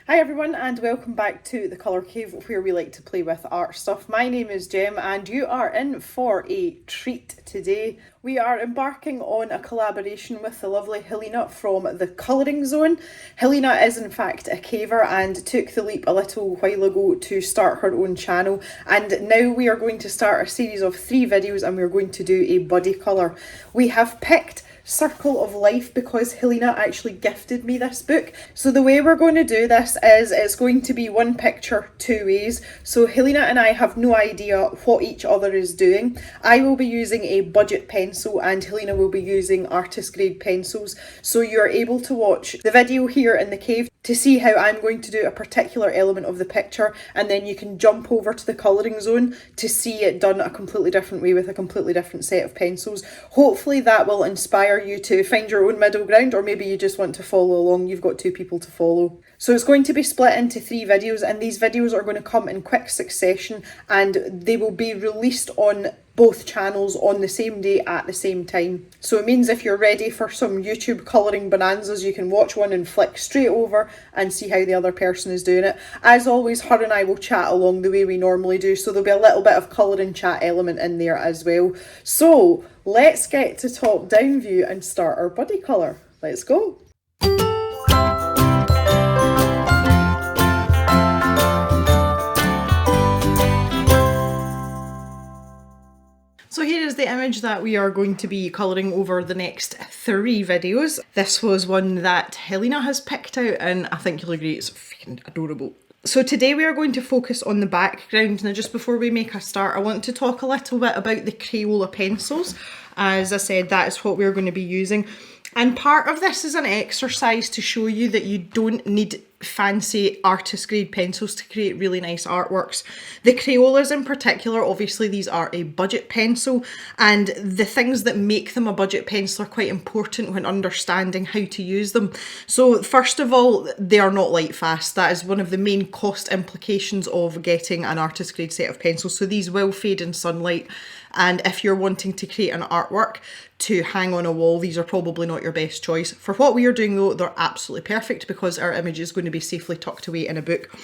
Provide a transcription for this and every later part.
Hi everyone and welcome back to the Colour Cave where we like to play with art stuff. My name is Jem and you are in for a treat today. We are embarking on a collaboration with the lovely Helina from the Colouring Zone. Helina is in fact a caver and took the leap a little while ago to start her own channel, and now we are going to start a series of 3 videos and we're going to do a buddy colour. We have picked Circle of Life because Helina actually gifted me this book. So the way we're going to do this is it's going to be one picture 2 ways. So Helina and I have no idea what each other is doing. I will be using a budget pencil and Helina will be using artist grade pencils. So you're able to watch the video here in the cave to see how I'm going to do a particular element of the picture, and then you can jump over to the Colouring Zone to see it done a completely different way with a completely different set of pencils. Hopefully that will inspire you to find your own middle ground, or maybe you just want to follow along. You've got 2 people to follow. So it's going to be split into 3 videos, and these videos are going to come in quick succession and they will be released on both channels on the same day at the same time. So it means if you're ready for some YouTube colouring bonanzas, you can watch one and flick straight over and see how the other person is doing it. As always, her and I will chat along the way we normally do, so there'll be a little bit of colouring chat element in there as well. So let's get to top down view and start our buddy colour. Let's go. So here is the image that we are going to be colouring over the next 3 videos. This was one that Helina has picked out and I think you'll agree it's freaking adorable. So today we are going to focus on the background. Now just before we make a start, I want to talk a little bit about the Crayola pencils. As I said, that is what we're going to be using. And part of this is an exercise to show you that you don't need fancy artist grade pencils to create really nice artworks. The Crayolas in particular, obviously these are a budget pencil, and the things that make them a budget pencil are quite important when understanding how to use them. So first of all, they are not light fast. That is one of the main cost implications of getting an artist grade set of pencils. So these will fade in sunlight, and if you're wanting to create an artwork to hang on a wall, these are probably not your best choice. For what we are doing though, they're absolutely perfect because our image is going to be safely tucked away in a book.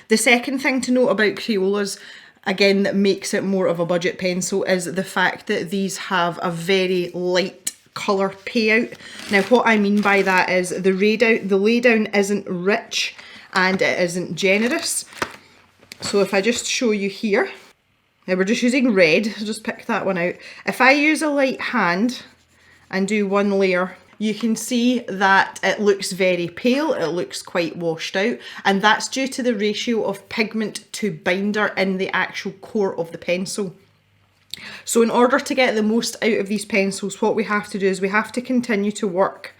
The second thing to note about Crayolas, again, that makes it more of a budget pencil, is the fact that these have a very light colour payout. Now what I mean by that is the laydown isn't rich and it isn't generous. So if I just show you here, now we're just using red, I'll just pick that one out. If I use a light hand and do one layer, you can see that it looks very pale, it looks quite washed out, and that's due to the ratio of pigment to binder in the actual core of the pencil. So in order to get the most out of these pencils, what we have to do is we have to continue to work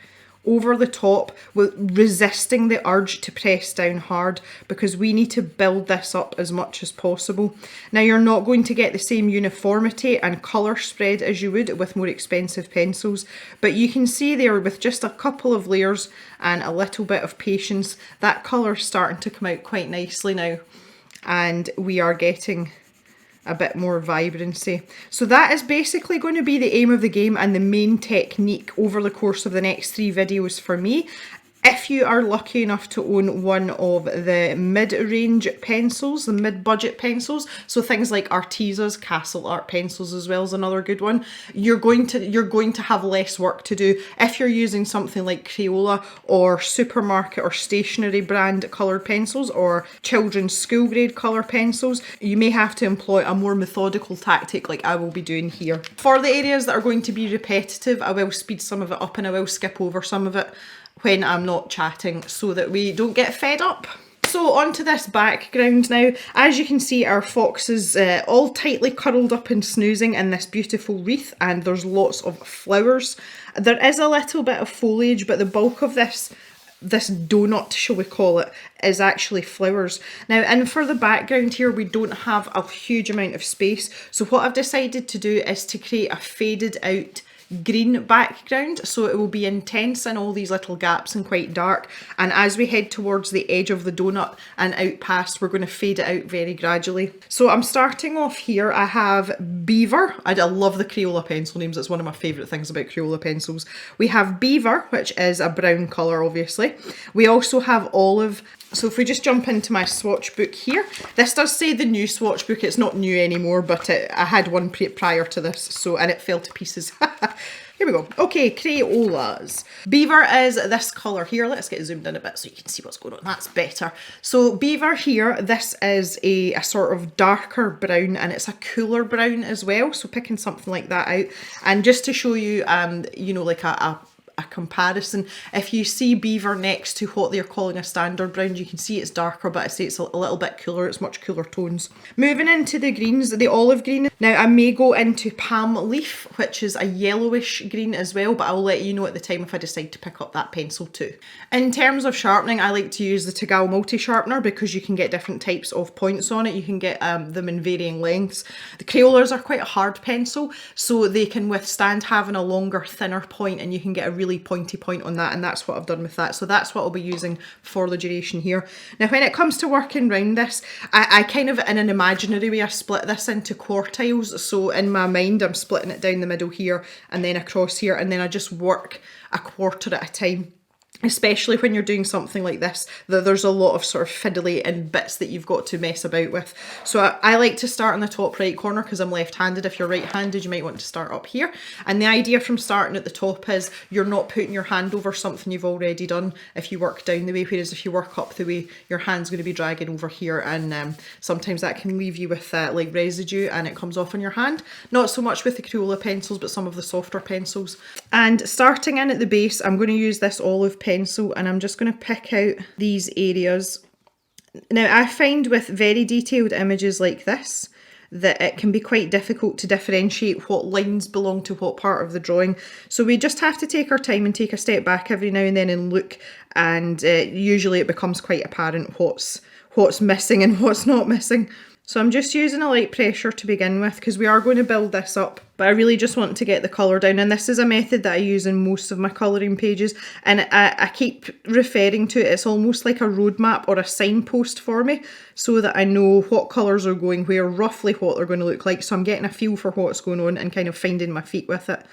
over the top with resisting the urge to press down hard, because we need to build this up as much as possible. Now you're not going to get the same uniformity and colour spread as you would with more expensive pencils, but you can see there with just a couple of layers and a little bit of patience, that colour's starting to come out quite nicely now, and we are getting a bit more vibrancy. So that is basically going to be the aim of the game and the main technique over the course of the next 3 videos for me. If you are lucky enough to own one of the mid-range pencils, the mid-budget pencils, so things like Artesa's Castle Art pencils as well is another good one, you're going to have less work to do. If you're using something like Crayola or supermarket or stationery brand coloured pencils or children's school grade colour pencils, you may have to employ a more methodical tactic like I will be doing here. For the areas that are going to be repetitive, I will speed some of it up and I will skip over some of it when I'm not chatting so that we don't get fed up. So onto this background now. As you can see, our fox is all tightly curled up and snoozing in this beautiful wreath, and there's lots of flowers. There is a little bit of foliage, but the bulk of this donut, shall we call it, is actually flowers. Now, and for the background here, we don't have a huge amount of space. So what I've decided to do is to create a faded out green background, so it will be intense in all these little gaps and quite dark, and as we head towards the edge of the donut and out past, we're going to fade it out very gradually. So I'm starting off here. I have Beaver. I love the Crayola pencil names, it's one of my favourite things about Crayola pencils. We have Beaver, which is a brown colour obviously. We also have Olive, So if we just jump into my swatch book here, this does say the new swatch book. It's not new anymore, but I had one prior to this, so, and it fell to pieces. Here we go. Okay, Crayolas. Beaver is this colour here. Let's get zoomed in a bit so you can see what's going on. That's better. So Beaver here, this is a sort of darker brown, and it's a cooler brown as well. So picking something like that out. And just to show you, you know, like a comparison, if you see Beaver next to what they're calling a standard brown, you can see it's darker, but I say it's a little bit cooler. It's much cooler tones. Moving into the greens, the olive green. Now I may go into palm leaf, which is a yellowish green as well, but I'll let you know at the time if I decide to pick up that pencil too. In terms of sharpening, I like to use the Tagal multi sharpener because you can get different types of points on it. You can get them in varying lengths. The Crayolas are quite a hard pencil, so they can withstand having a longer, thinner point, and you can get a really pointy point on that, and that's what I've done with that. So that's what I'll be using for the duration here. Now when it comes to working around this, I kind of, in an imaginary way, I split this into quartiles. So in my mind I'm splitting it down the middle here and then across here, and then I just work a quarter at a time. Especially when you're doing something like this, there's a lot of sort of fiddly and bits that you've got to mess about with. So I like to start in the top right corner because I'm left-handed. If you're right-handed, you might want to start up here. And the idea from starting at the top is you're not putting your hand over something you've already done if you work down the way, whereas if you work up the way, your hand's going to be dragging over here, and sometimes that can leave you with like residue and it comes off on your hand. Not so much with the Crayola pencils, but some of the softer pencils. And starting in at the base, I'm going to use this olive pencil, and I'm just going to pick out these areas. Now I find with very detailed images like this that it can be quite difficult to differentiate what lines belong to what part of the drawing. So we just have to take our time and take a step back every now and then and look, and usually it becomes quite apparent what's missing and what's not missing. So I'm just using a light pressure to begin with because we are going to build this up, but I really just want to get the colour down, and this is a method that I use in most of my colouring pages, and I keep referring to it. It's almost like a roadmap or a signpost for me so that I know what colours are going where, roughly what they're going to look like, so I'm getting a feel for what's going on and kind of finding my feet with it.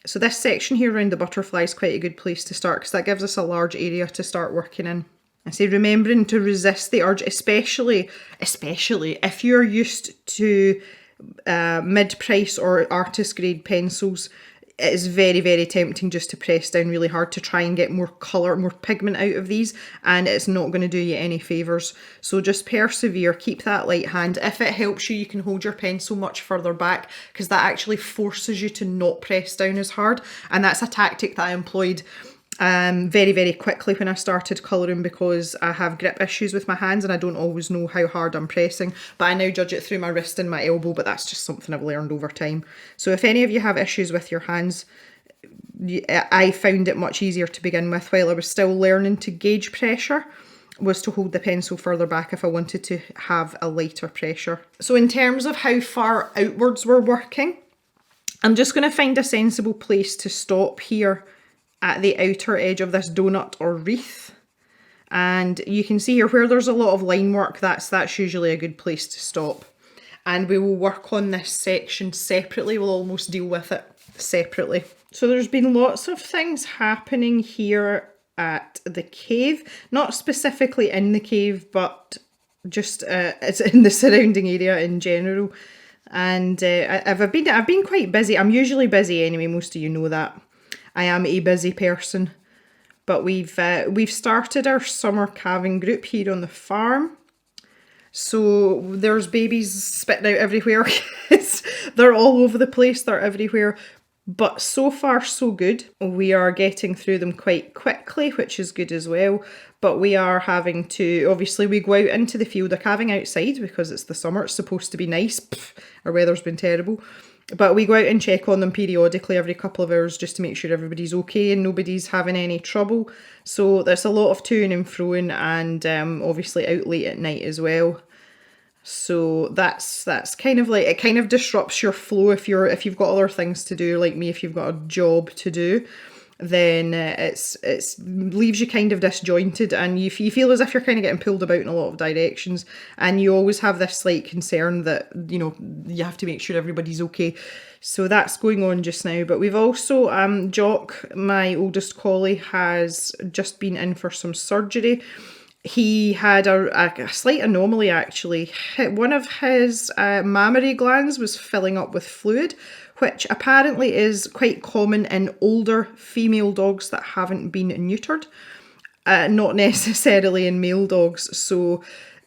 So this section here around the butterfly is quite a good place to start because that gives us a large area to start working in. I say remembering to resist the urge, especially if you're used to mid-price or artist grade pencils. It is very, very tempting just to press down really hard to try and get more colour, more pigment out of these, and it's not going to do you any favours. So just persevere, keep that light hand. If it helps you, you can hold your pencil much further back because that actually forces you to not press down as hard, and that's a tactic that I employed very, very quickly when I started colouring because I have grip issues with my hands and I don't always know how hard I'm pressing, but I now judge it through my wrist and my elbow, but that's just something I've learned over time. So if any of you have issues with your hands, I found it much easier to begin with while I was still learning to gauge pressure, was to hold the pencil further back if I wanted to have a lighter pressure. So in terms of how far outwards we're working, I'm just going to find a sensible place to stop here at the outer edge of this donut or wreath, and you can see here where there's a lot of line work, that's usually a good place to stop, and we will work on this section separately. We'll almost deal with it separately. So there's been lots of things happening here at the cave, not specifically in the cave, but just it's in the surrounding area in general, and I've been quite busy. I'm usually busy anyway, most of you know that. I am a busy person, but we've started our summer calving group here on the farm. So there's babies spitting out everywhere. They're all over the place, they're everywhere. But so far so good. We are getting through them quite quickly, which is good as well. But we are having to, obviously we go out into the field of calving outside because it's the summer, it's supposed to be nice. Our weather's been terrible. But we go out and check on them periodically every couple of hours just to make sure everybody's okay and nobody's having any trouble. So there's a lot of to-ing and fro-ing, and obviously out late at night as well. So that's kind of like, it kind of disrupts your flow if you've got other things to do, like me, if you've got a job to do, then it's leaves you kind of disjointed, and you feel as if you're kind of getting pulled about in a lot of directions, and you always have this slight concern that, you know, you have to make sure everybody's okay. So that's going on just now. But we've also, Jock, my oldest collie, has just been in for some surgery, He had a slight anomaly actually. One of his mammary glands was filling up with fluid, which apparently is quite common in older female dogs that haven't been neutered, not necessarily in male dogs. So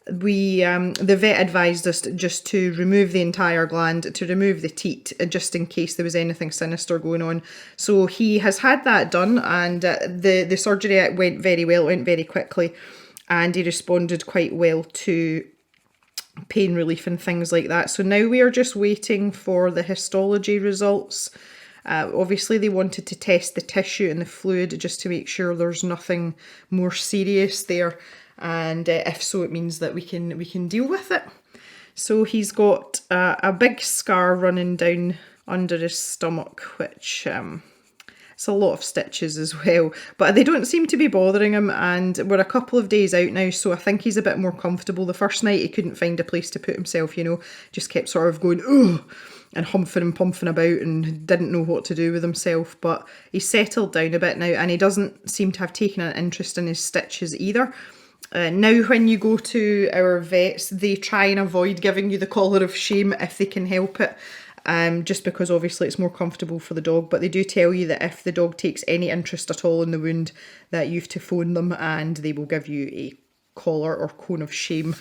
the vet advised us just to remove the entire gland, to remove the teat, just in case there was anything sinister going on. So he has had that done, and the surgery went very well, it went very quickly, and he responded quite well to pain relief and things like that. So now we are just waiting for the histology results. Obviously they wanted to test the tissue and the fluid just to make sure there's nothing more serious there, and if so, it means that we can deal with it. So he's got a big scar running down under his stomach, which it's a lot of stitches as well, but they don't seem to be bothering him, and we're a couple of days out now, so I think he's a bit more comfortable. The first night he couldn't find a place to put himself, you know, just kept sort of going, ugh, and humping and pumping about and didn't know what to do with himself, but he's settled down a bit now, and he doesn't seem to have taken an interest in his stitches either. Now when you go to our vets, they try and avoid giving you the collar of shame if they can help it, just because obviously it's more comfortable for the dog, but they do tell you that if the dog takes any interest at all in the wound, that you have to phone them and they will give you a collar or cone of shame.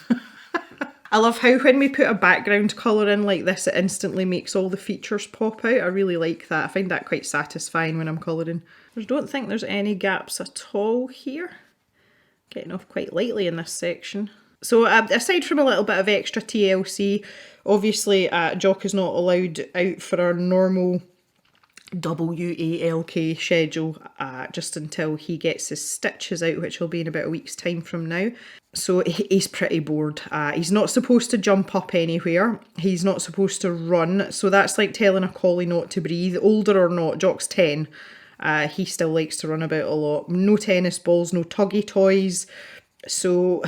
I love how when we put a background colour in like this, it instantly makes all the features pop out. I really like that. I find that quite satisfying when I'm colouring. I don't think there's any gaps at all here. Getting off quite lightly in this section. So aside from a little bit of extra TLC, obviously Jock is not allowed out for our normal WALK schedule just until he gets his stitches out, which will be in about a week's time from now. So he's pretty bored. He's not supposed to jump up anywhere. He's not supposed to run. So that's like telling a collie not to breathe. Older or not, Jock's 10. He still likes to run about a lot. No tennis balls, no tuggy toys. So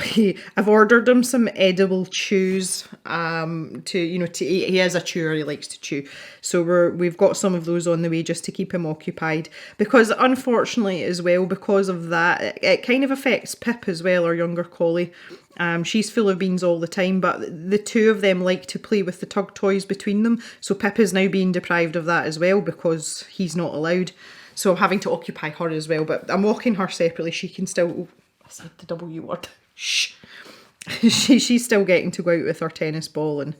I've ordered him some edible chews he is a chewer, he likes to chew. So we've got some of those on the way just to keep him occupied, because unfortunately as well, because of that, it kind of affects Pip as well, our younger collie. She's full of beans all the time, but the two of them like to play with the tug toys between them. So Pip is now being deprived of that as well because he's not allowed. So I'm having to occupy her as well, but I'm walking her separately. She can still, I said the W word, shh. She's still getting to go out with her tennis ball, and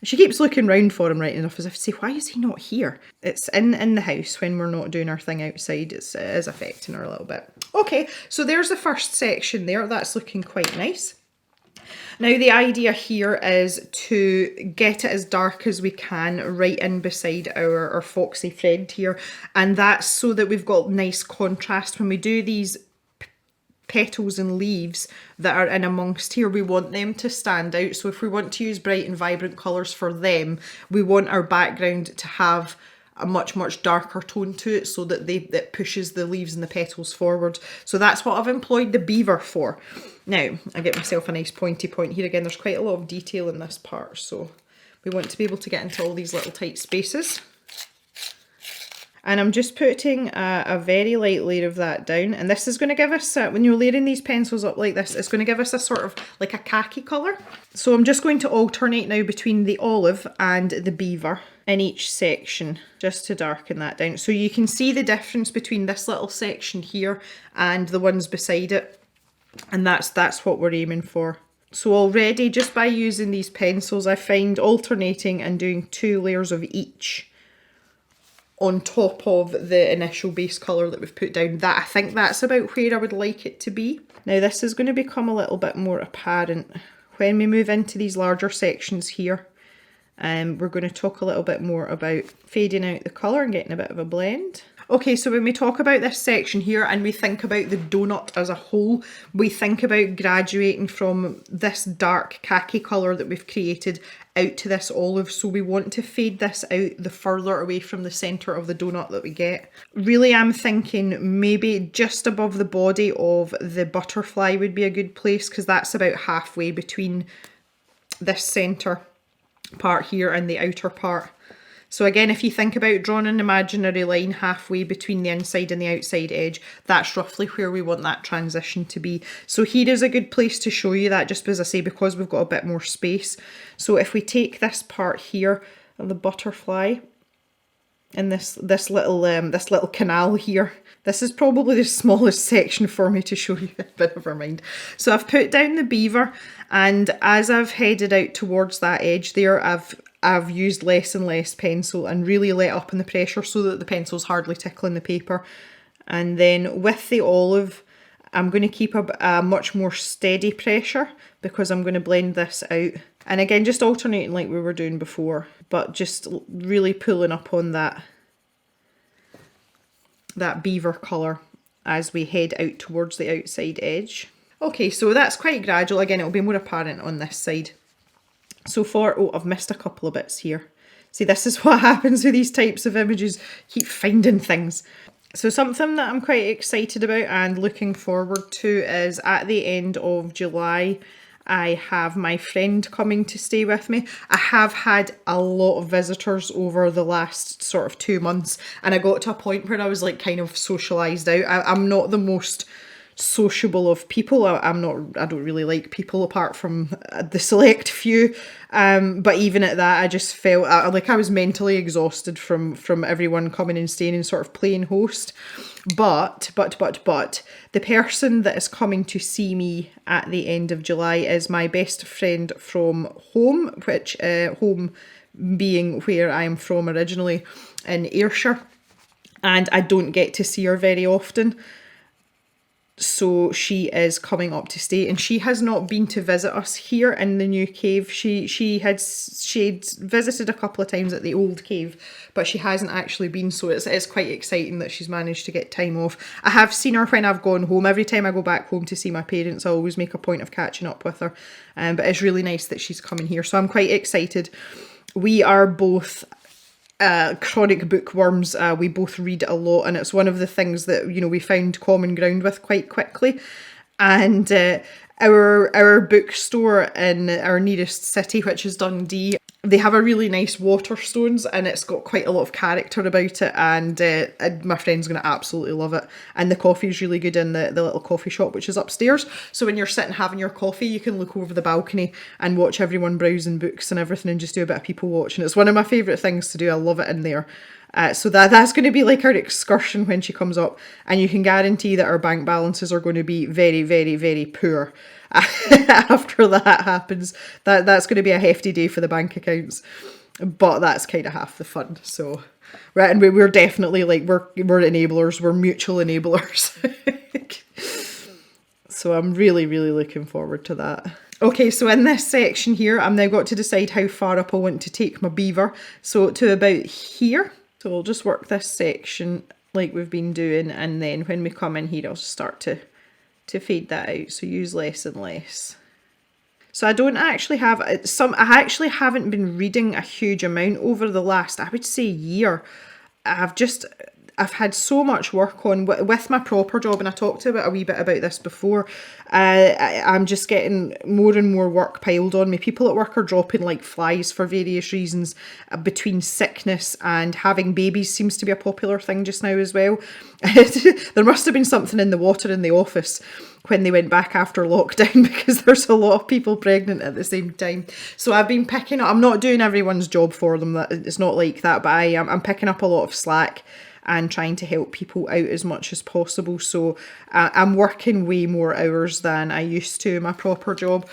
she keeps looking round for him right enough as if to say, why is he not here? It's in the house when we're not doing our thing outside. It is affecting her a little bit. Okay, so there's the first section there. That's looking quite nice. Now the idea here is to get it as dark as we can right in beside our foxy friend here, and that's so that we've got nice contrast when we do these petals and leaves that are in amongst here. We want them to stand out, so if we want to use bright and vibrant colours for them, we want our background to have a much darker tone to it, so that it pushes the leaves and the petals forward. So that's what I've employed the beaver for. Now I get myself a nice pointy point here. Again, there's quite a lot of detail in this part, so we want to be able to get into all these little tight spaces. And I'm just putting a very light layer of that down, and this is going to give us, when you're layering these pencils up like this, it's going to give us a sort of like a khaki colour. So I'm just going to alternate now between the olive and the beaver in each section, just to darken that down. So you can see the difference between this little section here and the ones beside it, and that's what we're aiming for. So already, just by using these pencils, I find alternating and doing 2 layers of each on top of the initial base colour that we've put down, I think that's about where I would like it to be. Now this is going to become a little bit more apparent when we move into these larger sections here. We're going to talk a little bit more about fading out the colour and getting a bit of a blend. Okay, so when we talk about this section here and we think about the donut as a whole, we think about graduating from this dark khaki colour that we've created out to this olive. So we want to fade this out the further away from the centre of the donut that we get. Really, I'm thinking maybe just above the body of the butterfly would be a good place, because that's about halfway between this centre part here and the outer part. So again, if you think about drawing an imaginary line halfway between the inside and the outside edge, that's roughly where we want that transition to be. So here is a good place to show you that, just as I say, because we've got a bit more space. So if we take this part here, of the butterfly, and this little canal here. This is probably the smallest section for me to show you, but never mind. So I've put down the beaver, and as I've headed out towards that edge there, I've used less and less pencil and really let up in the pressure so that the pencil's hardly tickling the paper. And then with the olive, I'm going to keep a much more steady pressure because I'm going to blend this out. And again, just alternating like we were doing before, but just really pulling up on that beaver colour as we head out towards the outside edge. Okay, so that's quite gradual. Again, it'll be more apparent on this side. So oh, I've missed a couple of bits here. See, this is what happens with these types of images. Keep finding things. So something that I'm quite excited about and looking forward to is at the end of July, I have my friend coming to stay with me. I have had a lot of visitors over the last sort of 2 months, and I got to a point where I was like kind of socialised out. I'm not the most sociable of people. I don't really like people apart from the select few. But even at that, I just felt like I was mentally exhausted from everyone coming and staying and sort of playing host. But the person that is coming to see me at the end of July is my best friend from home, which home being where I am from originally in Ayrshire, and I don't get to see her very often. So she is coming up to stay, and she has not been to visit us here in the new cave. She'd visited a couple of times at the old cave, but she hasn't actually been, so it's quite exciting that she's managed to get time off. I have seen her when I've gone home. Every time I go back home to see my parents, I always make a point of catching up with her, but it's really nice that she's coming here, so I'm quite excited. We are both chronic bookworms. We both read a lot, and it's one of the things that, you know, we found common ground with quite quickly. And our bookstore in our nearest city, which is Dundee, they have a really nice Waterstones, and it's got quite a lot of character about it, and my friend's going to absolutely love it. And the coffee's really good in the little coffee shop, which is upstairs. So when you're sitting having your coffee, you can look over the balcony and watch everyone browsing books and everything and just do a bit of people watching. It's one of my favourite things to do. I love it in there. So that's going to be like our excursion when she comes up, and you can guarantee that our bank balances are going to be very, very, very poor after that happens. That's going to be a hefty day for the bank accounts, but that's kind of half the fun. So, right, and we're definitely like we're enablers, we're mutual enablers. So I'm really, really looking forward to that. Okay, so in this section here, I've now got to decide how far up I want to take my beaver. So to about here. So we'll just work this section like we've been doing, and then when we come in here, I'll just start to fade that out. So use less and less. So I don't actually have I actually haven't been reading a huge amount over the last, I would say, year. I've had so much work on with my proper job, and I talked a wee bit about this before. I'm just getting more and more work piled on me. People at work are dropping like flies for various reasons. Between sickness and having babies seems to be a popular thing just now as well. There must have been something in the water in the office when they went back after lockdown, because there's a lot of people pregnant at the same time. So I've been picking up, I'm not doing everyone's job for them, it's not like that, but I'm picking up a lot of slack and trying to help people out as much as possible. So I'm working way more hours than I used to in my proper job.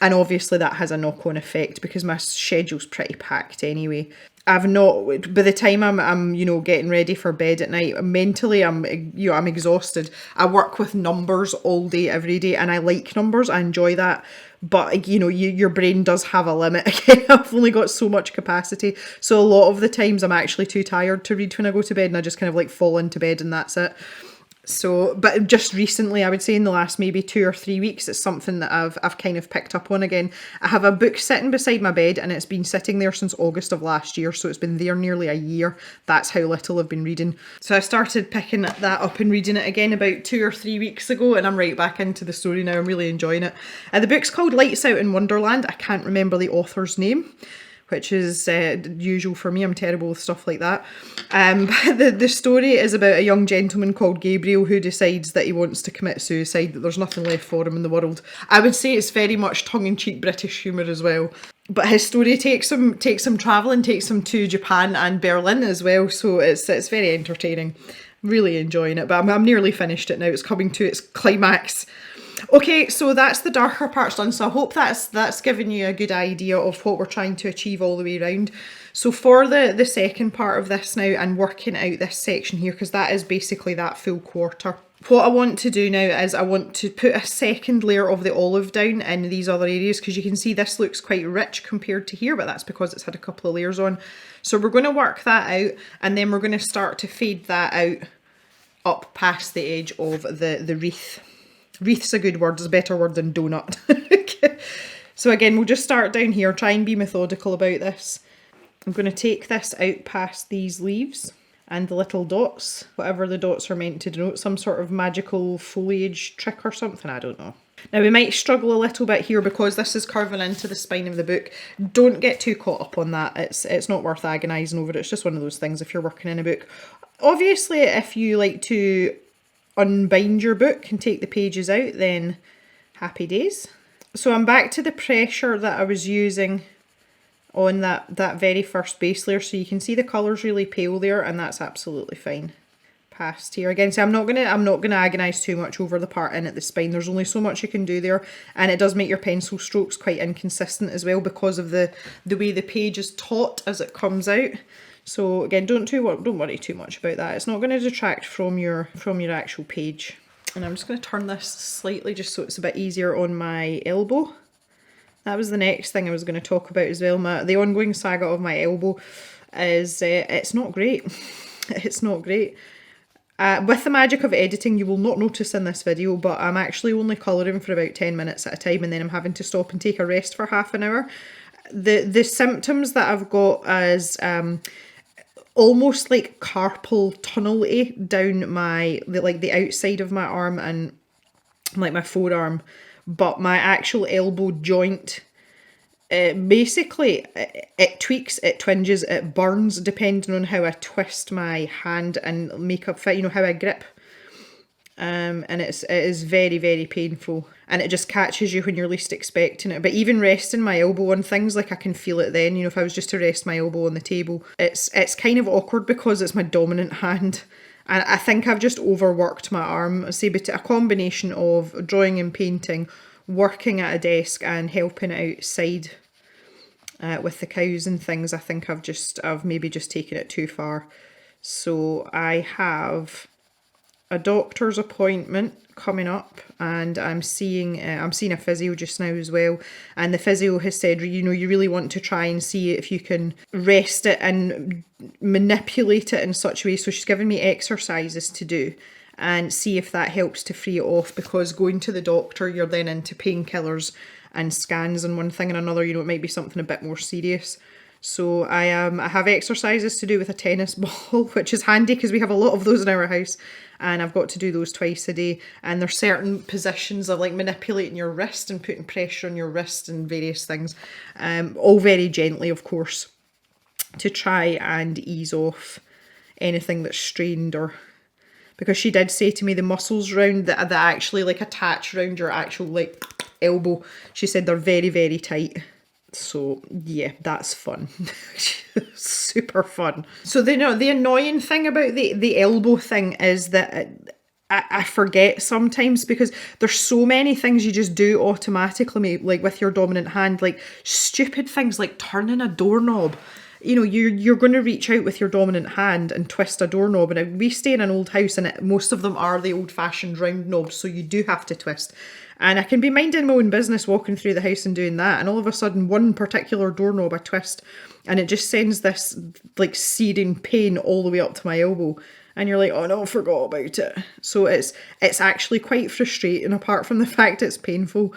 And obviously that has a knock-on effect because my schedule's pretty packed anyway. By the time I'm getting ready for bed at night, mentally I'm exhausted. I work with numbers all day, every day, and I like numbers. I enjoy that. But, your brain does have a limit. I've only got so much capacity. So a lot of the times I'm actually too tired to read when I go to bed, and I just kind of like fall into bed and that's it. So, but just recently, I would say in the last maybe 2 or 3 weeks, it's something that I've kind of picked up on again. I have a book sitting beside my bed, and it's been sitting there since August of last year, so it's been there nearly a year. That's how little I've been reading. So I started picking that up and reading it again about 2 or 3 weeks ago, and I'm right back into the story now. I'm really enjoying it. The book's called Lights Out in Wonderland. I can't remember the author's name, which is usual for me. I'm terrible with stuff like that. The story is about a young gentleman called Gabriel who decides that he wants to commit suicide, that there's nothing left for him in the world. I would say it's very much tongue-in-cheek British humour as well. But his story takes him travelling, takes him to Japan and Berlin as well, so it's very entertaining. Really enjoying it, but I'm nearly finished it now. It's coming to its climax. Okay, so that's the darker parts done, so I hope that's given you a good idea of what we're trying to achieve all the way around. So for the second part of this now, and working out this section here, because that is basically that full quarter, what I want to do now is I want to put a second layer of the olive down in these other areas, because you can see this looks quite rich compared to here, but that's because it's had a couple of layers on. So we're going to work that out, and then we're going to start to fade that out up past the edge of the wreath. Wreath's a good word, it's a better word than donut. So again, we'll just start down here, try and be methodical about this. I'm going to take this out past these leaves and the little dots, whatever the dots are meant to denote, some sort of magical foliage trick or something, I don't know. Now we might struggle a little bit here because this is curving into the spine of the book. Don't get too caught up on that, it's not worth agonising over it, it's just one of those things if you're working in a book. Obviously, if you like to unbind your book and take the pages out, then happy days. So I'm back to the pressure that I was using on that very first base layer, so you can see the colour's really pale there, and that's absolutely fine. Past here again, so I'm not gonna agonise too much over the part in at the spine. There's only so much you can do there, and it does make your pencil strokes quite inconsistent as well because of the way the page is taut as it comes out. So again, don't worry too much about that. It's not going to detract from your actual page. And I'm just going to turn this slightly just so it's a bit easier on my elbow. That was the next thing I was going to talk about as well. The ongoing saga of my elbow is it's not great. It's not great. With the magic of editing, you will not notice in this video, but I'm actually only colouring for about 10 minutes at a time, and then I'm having to stop and take a rest for half an hour. The symptoms that I've got is almost like carpal tunnel-y down the outside of my arm and like my forearm, but my actual elbow joint, basically it tweaks, it twinges, it burns depending on how I twist my hand and make up fit, you know, how I grip. And it is very, very painful, and it just catches you when you're least expecting it. But even resting my elbow on things, like I can feel it then, you know, if I was just to rest my elbow on the table, it's kind of awkward because it's my dominant hand, and I think I've just overworked my arm. I say, but a combination of drawing and painting, working at a desk and helping outside with the cows and things, I think I've maybe just taken it too far. So I have a doctor's appointment coming up, and I'm seeing a physio just now as well, and the physio has said, you know, you really want to try and see if you can rest it and manipulate it in such a way. So she's given me exercises to do and see if that helps to free it off, because going to the doctor, you're then into painkillers and scans and one thing and another, you know, it might be something a bit more serious. So I have exercises to do with a tennis ball, which is handy because we have a lot of those in our house, and I've got to do those twice a day. And there's certain positions of like manipulating your wrist and putting pressure on your wrist and various things, all very gently, of course, to try and ease off anything that's strained, or because she did say to me the muscles round that actually like attach around your actual like elbow, she said they're very, very tight. So yeah, that's fun. Super fun. So the annoying thing about the elbow thing is that I forget sometimes, because there's so many things you just do automatically, like with your dominant hand, like stupid things like turning a doorknob. You know, you're going to reach out with your dominant hand and twist a doorknob, and we stay in an old house, and most of them are the old-fashioned round knobs, so you do have to twist. And I can be minding my own business walking through the house and doing that, and all of a sudden one particular doorknob I twist, and it just sends this like searing pain all the way up to my elbow, and you're like, oh no, I forgot about it. So it's actually quite frustrating, apart from the fact it's painful.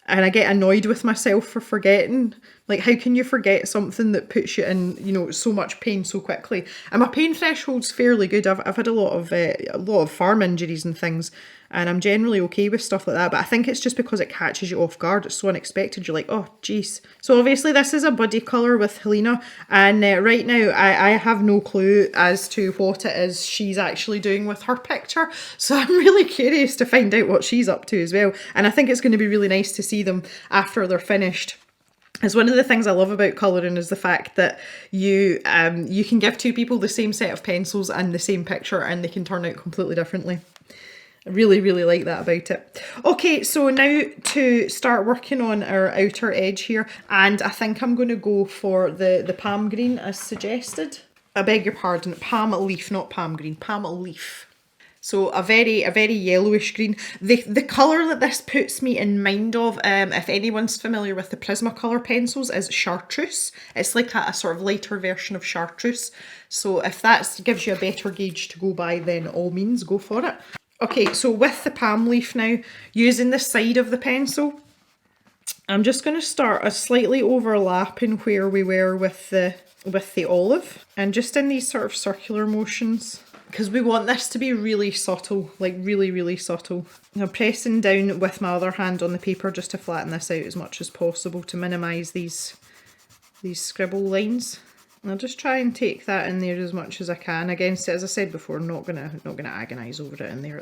And I get annoyed with myself for forgetting. Like, how can you forget something that puts you in, you know, so much pain so quickly? And my pain threshold's fairly good. I've had a lot of farm injuries and things, and I'm generally okay with stuff like that, but I think it's just because it catches you off guard. It's so unexpected. You're like, oh geez. So obviously this is a buddy colour with Helina, and right now I have no clue as to what it is she's actually doing with her picture, so I'm really curious to find out what she's up to as well, and I think it's going to be really nice to see them after they're finished. As one of the things I love about colouring is the fact that you can give two people the same set of pencils and the same picture and they can turn out completely differently. I really, really like that about it. Okay, so now to start working on our outer edge here, and I think I'm going to go for the palm green as suggested. I beg your pardon, palm leaf, not palm green, palm leaf. So a very yellowish green. The colour that this puts me in mind of, if anyone's familiar with the Prismacolor pencils, is chartreuse. It's like a sort of lighter version of chartreuse. So if that gives you a better gauge to go by, then all means go for it. Okay, so with the palm leaf now, using the side of the pencil, I'm just going to start a slightly overlapping where we were with the olive, and just in these sort of circular motions, because we want this to be really subtle, like really subtle. I'm pressing down with my other hand on the paper just to flatten this out as much as possible to minimise these scribble lines. And I'll just try and take that in there as much as I can. Again, as I said before, not gonna agonise over it in there.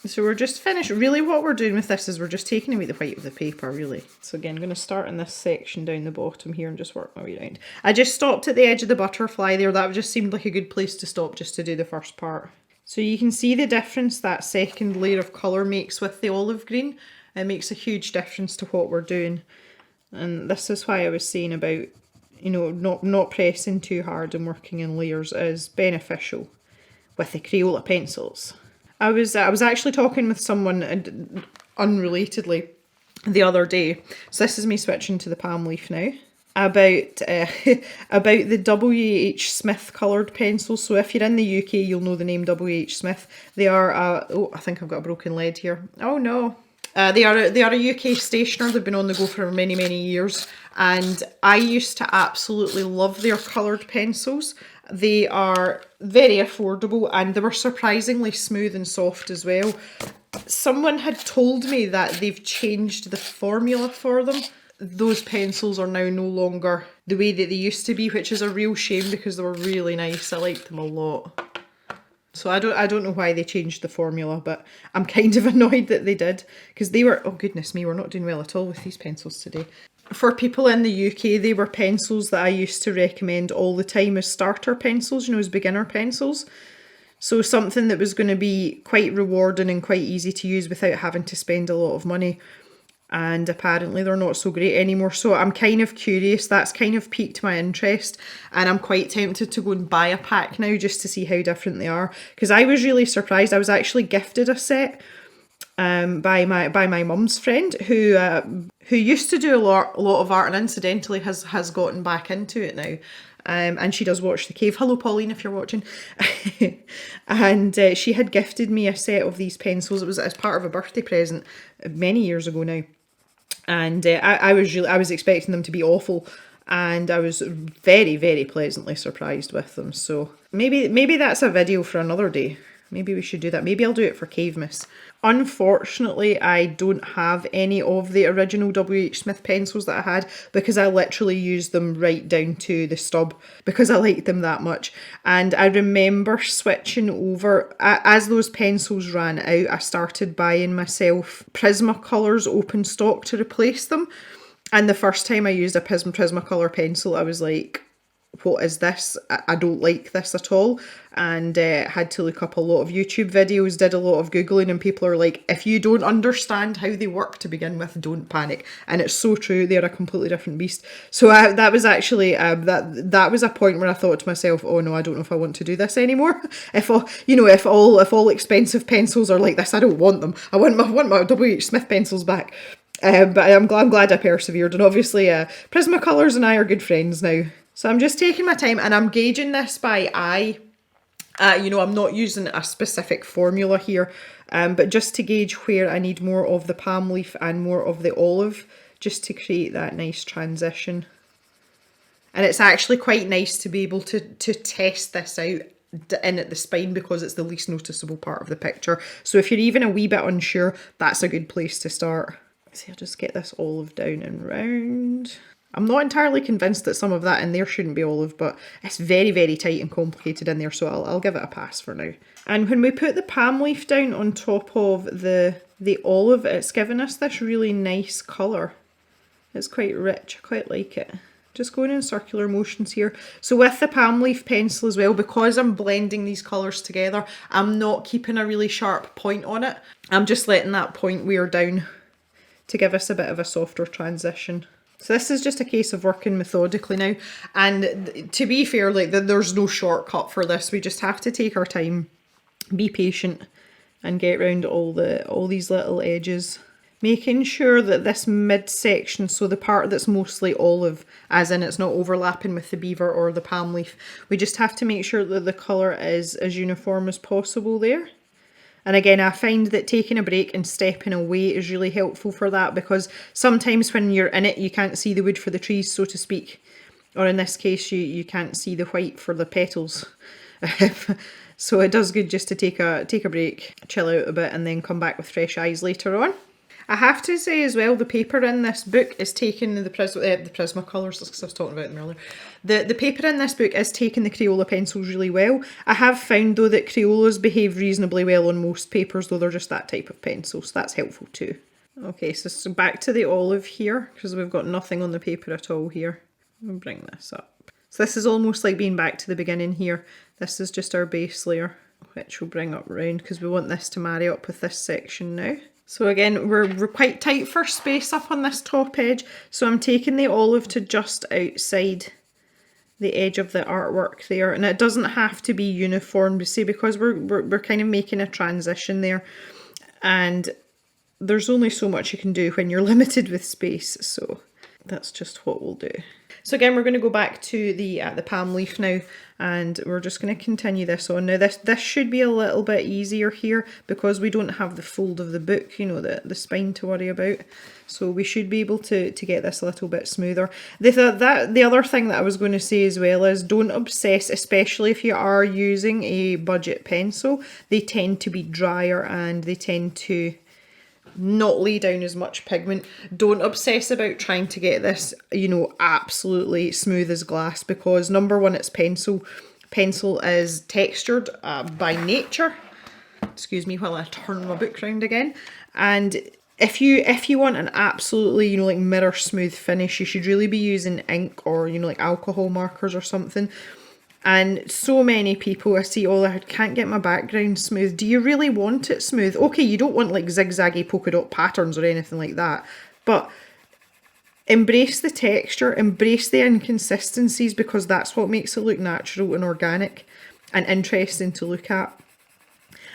So we're just finished. Really what we're doing with this is we're just taking away the white of the paper, really. So again, I'm going to start in this section down the bottom here and just work my way around. I just stopped at the edge of the butterfly there. That just seemed like a good place to stop just to do the first part. So you can see the difference that second layer of colour makes with the olive green. It makes a huge difference to what we're doing. And this is why I was saying about, you know, not pressing too hard and working in layers is beneficial with the Crayola pencils. I was actually talking with someone unrelatedly the other day, so this is me switching to the palm leaf now, about the W.H. Smith coloured pencils. So if you're in the UK, you'll know the name W.H. Smith. They are, oh, I think I've got a broken lead here. Oh no. They are a UK stationer. They've been on the go for many years, and I used to absolutely love their coloured pencils. They are very affordable and they were surprisingly smooth and soft as well. Someone had told me that they've changed the formula for them. Those pencils are now no longer the way that they used to be, which is a real shame because they were really nice. I liked them a lot. So I don't know why they changed the formula, but I'm kind of annoyed that they did, because they were, oh goodness me, we're not doing well at all with these pencils today. For people in the UK, they were pencils that I used to recommend all the time as starter pencils, you know, as beginner pencils. So something that was going to be quite rewarding and quite easy to use without having to spend a lot of money. And apparently they're not so great anymore. So I'm kind of curious, that's kind of piqued my interest, and I'm quite tempted to go and buy a pack now just to see how different they are. Because I was really surprised. I was actually gifted a set by my mum's friend who used to do a lot of art and incidentally has gotten back into it now. And she does watch The Cave. Hello Pauline, if you're watching. And she had gifted me a set of these pencils. It was as part of a birthday present many years ago now. And I was expecting them to be awful, and I was very pleasantly surprised with them. So maybe that's a video for another day. Maybe we should do that. Maybe I'll do it for Cavemas. Unfortunately, I don't have any of the original W.H. Smith pencils that I had, because I literally used them right down to the stub because I liked them that much. And I remember switching over, as those pencils ran out, I started buying myself Prismacolors open stock to replace them. And the first time I used a Prismacolor pencil, I was like, what is this? I don't like this at all. And had to look up a lot of YouTube videos, did a lot of Googling, and people are like, if you don't understand how they work to begin with, don't panic. And it's so true, they're a completely different beast. So that was actually, that was a point where I thought to myself, oh no, I don't know if I want to do this anymore. If all expensive pencils are like this, I don't want them. I want my W.H. Smith pencils back. But I'm glad I persevered, and obviously Prismacolors and I are good friends now. So I'm just taking my time and I'm gauging this by eye. I'm not using a specific formula here, but just to gauge where I need more of the palm leaf and more of the olive, just to create that nice transition. And it's actually quite nice to be able to test this out in at the spine because it's the least noticeable part of the picture. So if you're even a wee bit unsure, that's a good place to start. So I'll just get this olive down and round. I'm not entirely convinced that some of that in there shouldn't be olive, but it's very, very tight and complicated in there, so I'll give it a pass for now. And when we put the palm leaf down on top of the olive, it's given us this really nice colour. It's quite rich, I quite like it. Just going in circular motions here. So with the palm leaf pencil as well, because I'm blending these colours together, I'm not keeping a really sharp point on it. I'm just letting that point wear down to give us a bit of a softer transition. So this is just a case of working methodically now. And to be fair, like there's no shortcut for this. We just have to take our time, be patient, and get around all these little edges. Making sure that this midsection, so the part that's mostly olive, as in it's not overlapping with the beaver or the palm leaf, we just have to make sure that the colour is as uniform as possible there. And again, I find that taking a break and stepping away is really helpful for that, because sometimes when you're in it, you can't see the wood for the trees, so to speak. Or in this case, you can't see the white for the petals. So it does good just to take a break, chill out a bit, and then come back with fresh eyes later on. I have to say as well, the paper in this book is taking the Prismacolors, because I was talking about them earlier. The paper in this book is taking the Crayola pencils really well. I have found though that Crayolas behave reasonably well on most papers, though they're just that type of pencil, so that's helpful too. Okay, so back to the olive here, because we've got nothing on the paper at all here. I'll bring this up. So this is almost like being back to the beginning here. This is just our base layer, which we'll bring up round because we want this to marry up with this section now. So again, we're quite tight for space up on this top edge, so I'm taking the olive to just outside the edge of the artwork there, and it doesn't have to be uniform, you see, because we're kind of making a transition there, and there's only so much you can do when you're limited with space, so that's just what we'll do. So again, we're going to go back to the palm leaf now, and we're just going to continue this on. Now this should be a little bit easier here because we don't have the fold of the book, you know, the spine to worry about. So we should be able to get this a little bit smoother. The other thing that I was going to say as well is don't obsess, especially if you are using a budget pencil. They tend to be drier and they tend to not lay down as much pigment. Don't obsess about trying to get this, you know, absolutely smooth as glass, because number one, it's pencil. Pencil is textured by nature. Excuse me while I turn my book round again. And if you want an absolutely, you know, like mirror smooth finish, you should really be using ink or, you know, like alcohol markers or something. And so many people I see, oh, I can't get my background smooth. Do you really want it smooth? Okay, you don't want like zigzaggy polka dot patterns or anything like that, but embrace the texture, embrace the inconsistencies, because that's what makes it look natural and organic and interesting to look at.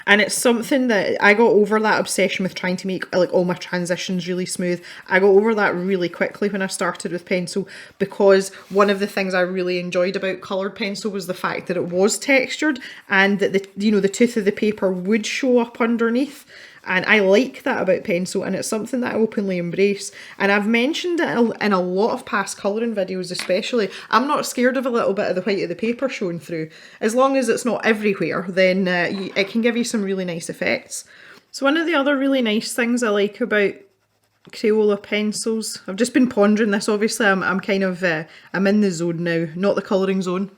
And it's something that I got over, that obsession with trying to make like all my transitions really smooth. I got over that really quickly when I started with pencil, because one of the things I really enjoyed about coloured pencil was the fact that it was textured and that the tooth of the paper would show up underneath. And I like that about pencil, and it's something that I openly embrace. And I've mentioned it in a lot of past colouring videos especially. I'm not scared of a little bit of the white of the paper showing through. As long as it's not everywhere, then it can give you some really nice effects. So one of the other really nice things I like about Crayola pencils, I've just been pondering this, obviously I'm kind of, I'm in the zone now, not the colouring zone.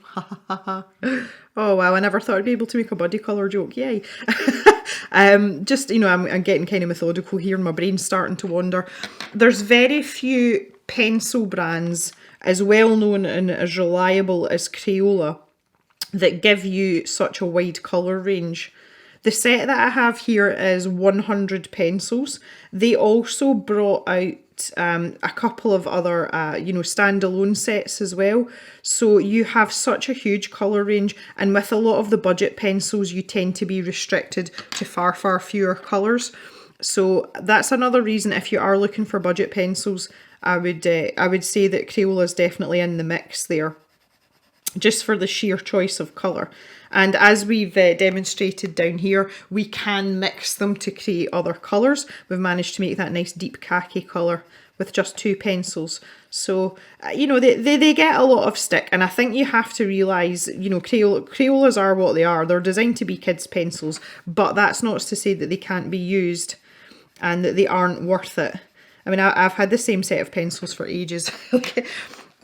Oh wow, I never thought I'd be able to make a body colour joke, yay. Just, you know, I'm getting kind of methodical here and my brain's starting to wander. There's very few pencil brands as well known and as reliable as Crayola that give you such a wide colour range. The set that I have here is 100 pencils. They also brought out a couple of other, standalone sets as well. So you have such a huge colour range, and with a lot of the budget pencils, you tend to be restricted to far, far fewer colours. So that's another reason, if you are looking for budget pencils, I would say that Crayola is definitely in the mix there, just for the sheer choice of colour. And as we've demonstrated down here, we can mix them to create other colours. We've managed to make that nice deep khaki colour with just 2 pencils. So, you know, they get a lot of stick, and I think you have to realise, you know, Crayolas are what they are. They're designed to be kids' pencils, but that's not to say that they can't be used and that they aren't worth it. I mean, I've had the same set of pencils for ages.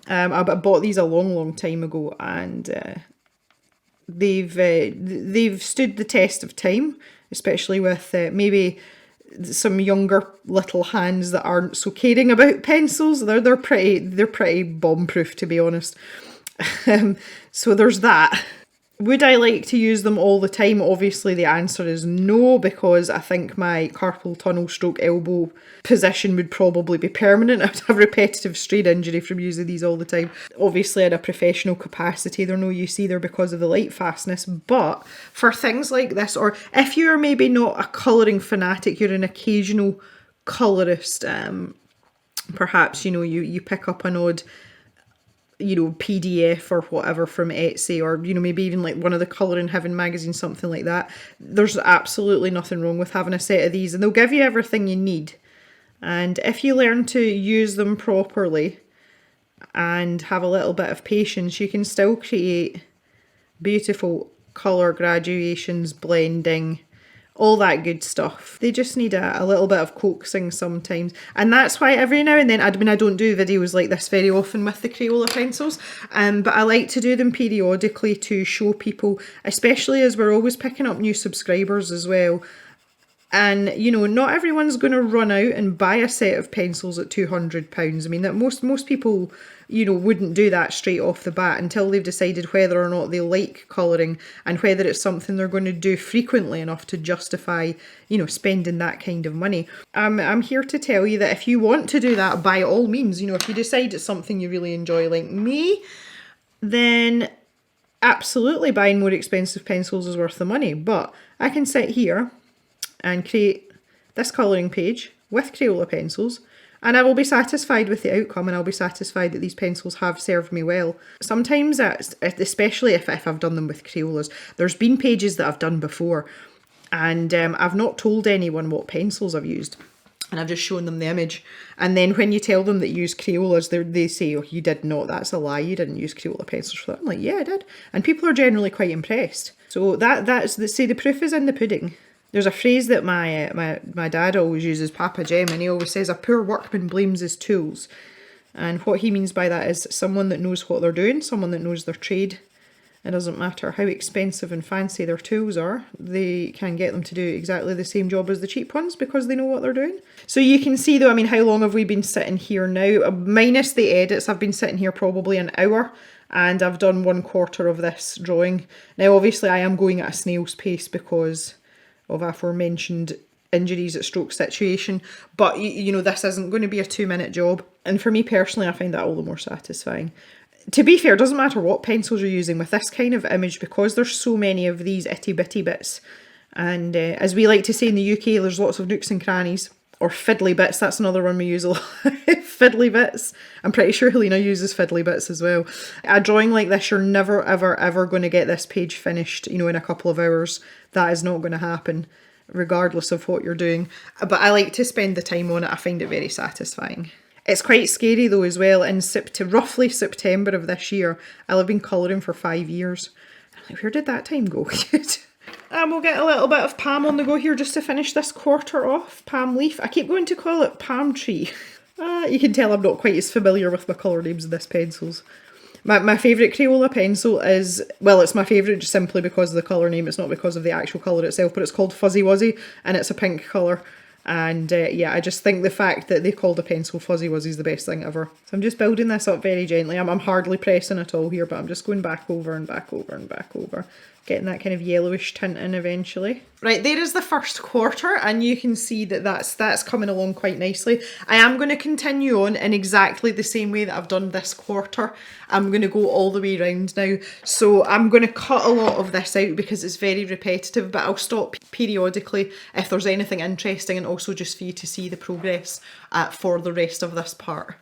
I bought these a long time ago, and they've stood the test of time, especially with maybe some younger little hands that aren't so caring about pencils. They're pretty bomb-proof, to be honest. So there's that. Would I like to use them all the time? Obviously the answer is no, because I think my carpal tunnel stroke elbow position would probably be permanent. I'd have repetitive strain injury from using these all the time. Obviously in a professional capacity they're no use either because of the light fastness, but for things like this, or if you're maybe not a colouring fanatic, you're an occasional colourist, perhaps, you know, you pick up an odd, you know, PDF or whatever from Etsy, or, you know, maybe even like one of the Colour in Heaven magazines, something like that. There's absolutely nothing wrong with having a set of these, and they'll give you everything you need. And if you learn to use them properly and have a little bit of patience, you can still create beautiful colour graduations, blending, all that good stuff. They just need a little bit of coaxing sometimes. And that's why every now and then, I mean, I don't do videos like this very often with the Crayola pencils, but I like to do them periodically to show people, especially as we're always picking up new subscribers as well. And, you know, not everyone's going to run out and buy a set of pencils at £200. I mean, that most people, you know, wouldn't do that straight off the bat until they've decided whether or not they like colouring and whether it's something they're going to do frequently enough to justify, you know, spending that kind of money. I'm here to tell you that if you want to do that, by all means, you know, if you decide it's something you really enjoy like me, then absolutely buying more expensive pencils is worth the money. But I can sit here and create this colouring page with Crayola pencils, and I will be satisfied with the outcome, and I'll be satisfied that these pencils have served me well. Sometimes, especially if I've done them with Crayolas, there's been pages that I've done before, and I've not told anyone what pencils I've used, and I've just shown them the image. And then when you tell them that you use Crayolas, they say, oh, you did not, that's a lie, you didn't use Crayola pencils for that. I'm like, yeah, I did. And people are generally quite impressed. So that's, say, the proof is in the pudding. There's a phrase that my dad always uses, Papa Jem, and he always says, a poor workman blames his tools. And what he means by that is someone that knows what they're doing, someone that knows their trade. It doesn't matter how expensive and fancy their tools are, they can get them to do exactly the same job as the cheap ones because they know what they're doing. So you can see though, I mean, how long have we been sitting here now? Minus the edits, I've been sitting here probably an hour, and I've done 1/4 of this drawing. Now obviously I am going at a snail's pace because of aforementioned injuries at stroke situation, but you know, this isn't going to be a 2-minute job, and for me personally I find that all the more satisfying. To be fair, it doesn't matter what pencils you're using with this kind of image, because there's so many of these itty bitty bits, and as we like to say in the UK, there's lots of nooks and crannies, or fiddly bits. That's another one we use a lot. Fiddly bits. I'm pretty sure Helina uses fiddly bits as well. A drawing like this, you're never ever going to get this page finished, you know, in a couple of hours. That is not going to happen, regardless of what you're doing. But I like to spend the time on it. I find it very satisfying. It's quite scary though as well. In roughly September of this year, I'll have been colouring for 5 years. I'm like, where did that time go? And we'll get a little bit of palm on the go here just to finish this 1/4 off. Palm leaf. I keep going to call it palm tree. You can tell I'm not quite as familiar with my colour names in this pencils. My favourite Crayola pencil is, well, it's my favourite just simply because of the colour name. It's not because of the actual colour itself, but it's called Fuzzy Wuzzy, and it's a pink colour. And yeah, I just think the fact that they called a pencil Fuzzy Wuzzy is the best thing ever. So I'm just building this up very gently. I'm hardly pressing at all here, but I'm just going back over and back over and back over. Getting that kind of yellowish tint in eventually. Right, there is the first 1/4, and you can see that that's coming along quite nicely. I am going to continue on in exactly the same way that I've done this 1/4. I'm going to go all the way around now. So I'm going to cut a lot of this out because it's very repetitive, but I'll stop periodically if there's anything interesting, and also just for you to see the progress for the rest of this part.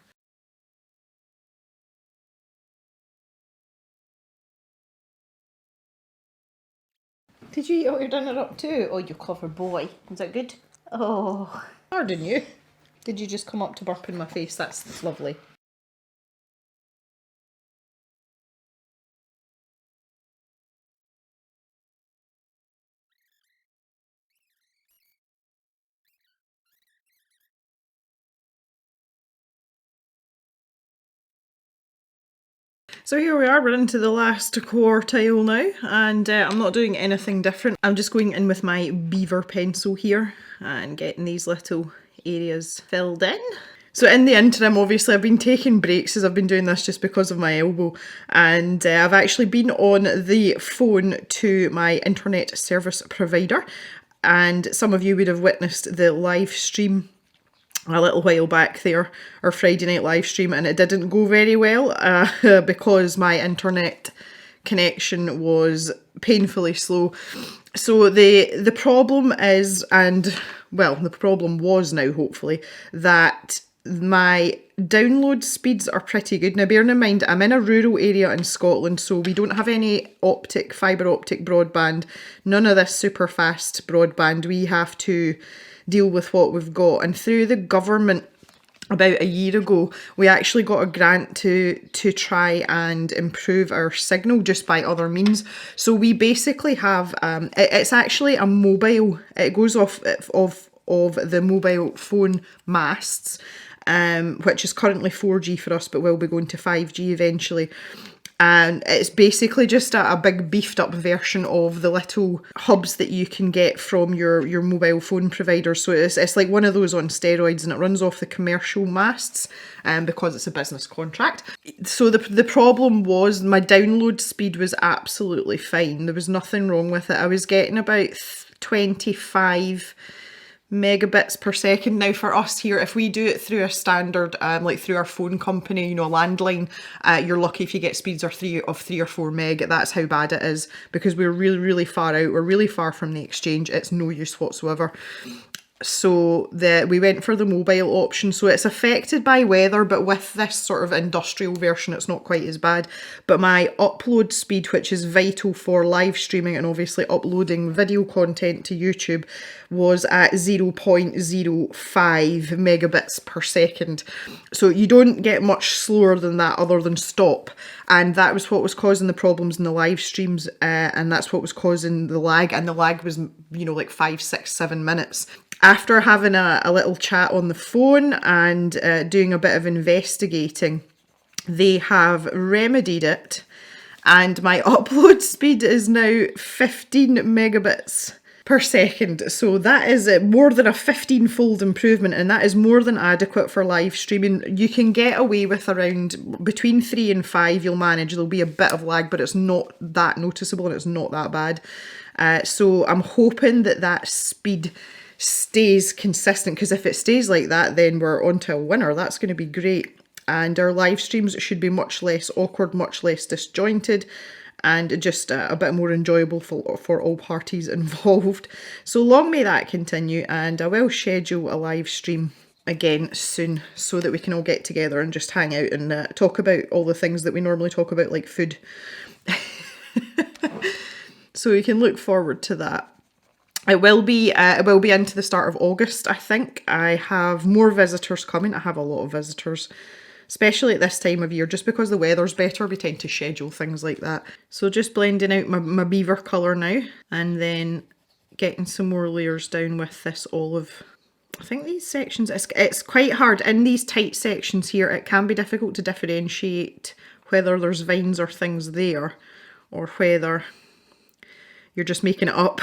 Did you eat all your dinner up too? Oh, you clever boy. Is that good? Oh, pardon you. Did you just come up to burp in my face? That's lovely. So here we are, we're into the last quartile now, and I'm not doing anything different. I'm just going in with my beaver pencil here and getting these little areas filled in. So in the interim, obviously I've been taking breaks as I've been doing this just because of my elbow, and I've actually been on the phone to my internet service provider, and some of you would have witnessed the live stream a little while back there, our Friday night live stream, and it didn't go very well because my internet connection was painfully slow. So the problem is, and well, the problem was now hopefully, that my download speeds are pretty good. Now bearing in mind I'm in a rural area in Scotland, so we don't have any fibre optic broadband, none of this super fast broadband. We have to deal with what we've got, and through the government about a year ago we actually got a grant to try and improve our signal just by other means. So we basically have it's actually a mobile, it goes off of the mobile phone masts, which is currently 4G for us but will be going to 5G eventually. And it's basically just a big beefed up version of the little hubs that you can get from your mobile phone provider. So it's like one of those on steroids, and it runs off the commercial masts because it's a business contract. So the problem was my download speed was absolutely fine. There was nothing wrong with it. I was getting about 25 megabits per second. Now for us here, if we do it through a standard, like through our phone company, you know, landline, you're lucky if you get speeds of 3 or 4 meg. That's how bad it is, because we're really far out. We're really far from the exchange. It's no use whatsoever. So we went for the mobile option. So it's affected by weather, but with this sort of industrial version, it's not quite as bad. But my upload speed, which is vital for live streaming and obviously uploading video content to YouTube, was at 0.05 megabits per second. So you don't get much slower than that other than stop. And that was what was causing the problems in the live streams, and that's what was causing the lag. And the lag was, you know, like 5, 6, 7 minutes. After having a little chat on the phone and doing a bit of investigating, they have remedied it, and my upload speed is now 15 megabits per second. So that is more than a 15-fold improvement, and that is more than adequate for live streaming. You can get away with around between 3 and 5, you'll manage. There'll be a bit of lag, but it's not that noticeable and it's not that bad. So I'm hoping that speed stays consistent, because if it stays like that, then we're on to a winner. That's going to be great. And our live streams should be much less awkward, much less disjointed, and just a bit more enjoyable for all parties involved. So long may that continue, and I will schedule a live stream again soon so that we can all get together and just hang out and talk about all the things that we normally talk about, like food. So we can look forward to that. It will be into the start of August, I think. I have more visitors coming. I have a lot of visitors, especially at this time of year. Just because the weather's better, we tend to schedule things like that. So just blending out my beaver colour now, and then getting some more layers down with this olive. I think these sections, it's quite hard. In these tight sections here, it can be difficult to differentiate whether there's vines or things there, or whether you're just making it up.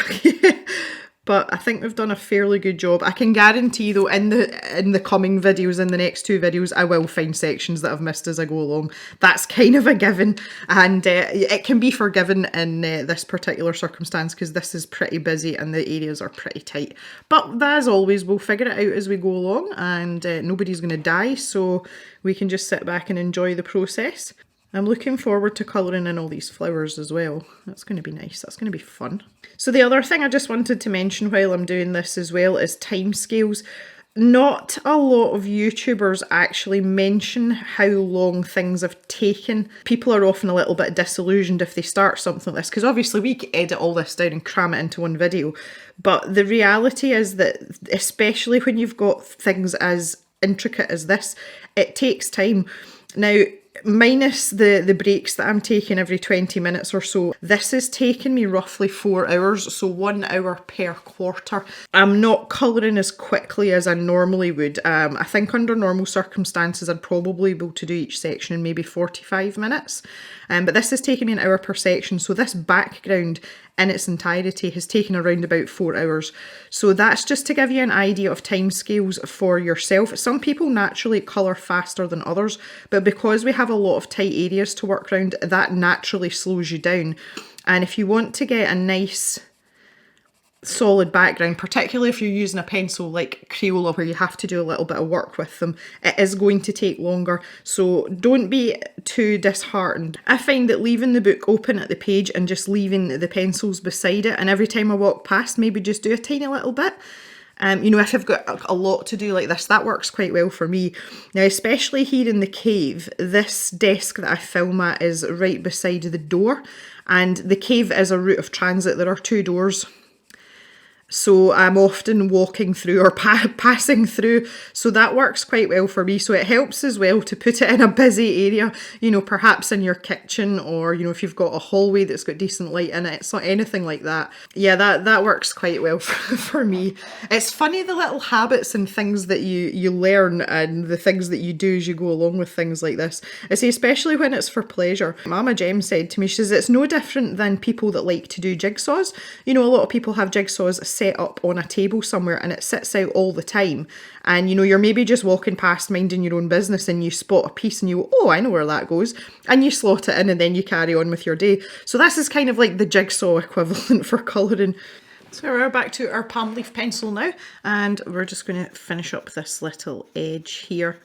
But I think we've done a fairly good job. I can guarantee though, in the coming videos, in the next 2 videos, I will find sections that I've missed as I go along. That's kind of a given, and it can be forgiven in this particular circumstance, because this is pretty busy and the areas are pretty tight. But as always, we'll figure it out as we go along, and nobody's going to die, so we can just sit back and enjoy the process. I'm looking forward to colouring in all these flowers as well. That's going to be nice. That's going to be fun. So the other thing I just wanted to mention while I'm doing this as well is timescales. Not a lot of YouTubers actually mention how long things have taken. People are often a little bit disillusioned if they start something like this, because obviously we can edit all this down and cram it into one video. But the reality is that, especially when you've got things as intricate as this, it takes time. Now, minus the breaks that I'm taking every 20 minutes or so, this is taking me roughly 4 hours, so 1 hour per quarter. I'm not colouring as quickly as I normally would. I think under normal circumstances I'd probably be able to do each section in maybe 45 minutes. But this is taking me an hour per section, so this background in its entirety has taken around about 4 hours. So that's just to give you an idea of timescales for yourself. Some people naturally colour faster than others, but because we have a lot of tight areas to work around, that naturally slows you down. And if you want to get a nice solid background, particularly if you're using a pencil like Crayola where you have to do a little bit of work with them, it is going to take longer, so don't be too disheartened. I find that leaving the book open at the page and just leaving the pencils beside it, and every time I walk past maybe just do a tiny little bit. You know, if you've got a lot to do like this, that works quite well for me. Now, especially here in the cave, this desk that I film at is right beside the door, and the cave is a route of transit. There are 2 doors. So I'm often walking through or passing through, so that works quite well for me. So it helps as well to put it in a busy area, you know, perhaps in your kitchen, or, you know, if you've got a hallway that's got decent light in it. It's not anything like that. Yeah, that works quite well for me. It's funny the little habits and things that you learn and the things that you do as you go along with things like this. I say especially when it's for pleasure. Mama Jem said to me, she says, it's no different than people that like to do jigsaws. You know, a lot of people have jigsaws set up on a table somewhere and it sits out all the time, and you know, you're maybe just walking past minding your own business and you spot a piece and you go, oh, I know where that goes, and you slot it in and then you carry on with your day. So this is kind of like the jigsaw equivalent for colouring. So we're back to our palm leaf pencil now, and we're just going to finish up this little edge here.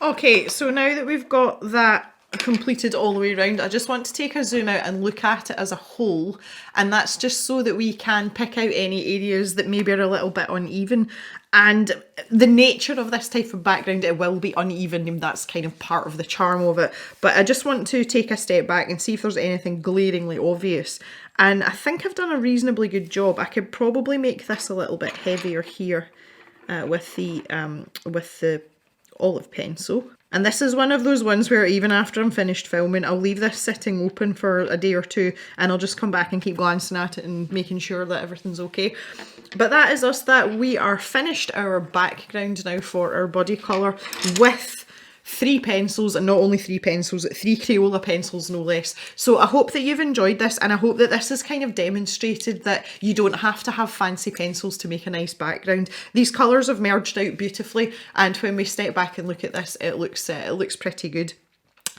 Okay, so now that we've got that completed all the way around, I just want to take a zoom out and look at it as a whole, and that's just so that we can pick out any areas that maybe are a little bit uneven. And the nature of this type of background, it will be uneven, and that's kind of part of the charm of it. But I just want to take a step back and see if there's anything glaringly obvious. And I think I've done a reasonably good job. I could probably make this a little bit heavier here with the olive pencil. And this is one of those ones where even after I'm finished filming, I'll leave this sitting open for a day or two, and I'll just come back and keep glancing at it and making sure that everything's okay. But that is us, that we are finished our background now for our body colour with 3 pencils, and not only 3 pencils, 3 Crayola pencils no less. So I hope that you've enjoyed this, and I hope that this has kind of demonstrated that you don't have to have fancy pencils to make a nice background. These colours have merged out beautifully, and when we step back and look at this, it looks pretty good.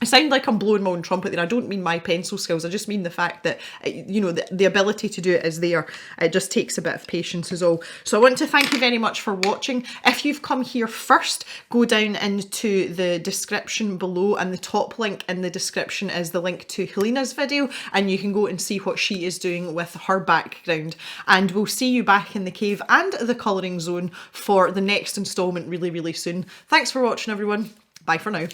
I sound like I'm blowing my own trumpet there. I don't mean my pencil skills, I just mean the fact that, you know, the ability to do it is there. It just takes a bit of patience is all. So I want to thank you very much for watching. If you've come here first, go down into the description below, and the top link in the description is the link to Helina's video, and you can go and see what she is doing with her background. And we'll see you back in the cave and the colouring zone for the next instalment really, really soon. Thanks for watching, everyone. Bye for now.